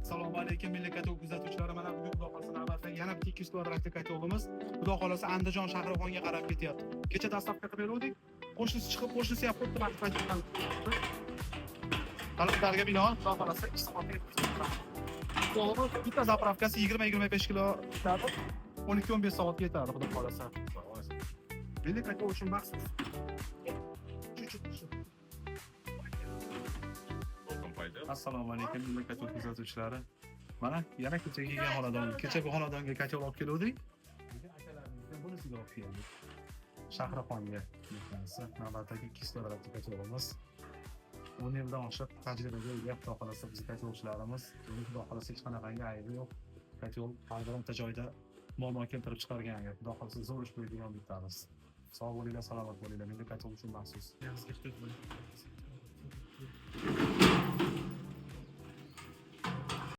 Assalomu alaykum milliy katolik kuzatuvchilari. Mana bugun Xudo xolasa navbatda yana bitta 200 kvadratli katoligimiz Xudo xolasa Andijon Shahrixonga qarab ketyapti. Kecha dastavka qilib berdik. Qo'shnisi chiqib, qo'shnisi ham xuddi mana shu talablarga binoan Xudo xolasa 2 soatga yetkazadi. Bitta zapravkasi 20-25 kilo ketadi. 12-15 soat yetadi Xudo xolasa. Milliy katolik uchun maxsus. Assalomu alaykum milliy katolik kuzatuvchilari. Mana yana kecha kelgan xonadon. Kecha bu xonadonga katolik olib keldik. Akalarimizdan bunisiga olib keldik. Shahrixonga ketganmiz. Navbatdagi 2 kvadratli katoligimiz. 10 yildan oshiq tajribaga ega Xudo xolasa biz katolikchilarimiz. Xudo xolasa hech qanaqangi aybi yo'q. Katolik har bironta joyda muammo keltirib chiqargan yo'q. Xudo xolasa zo'r ish qo'yadigan bittamiz. Sog' bo'linglar, salomat bo'linglar. Milliy katolik uchun maxsus. Yaxshi ehtiyot bo'ling.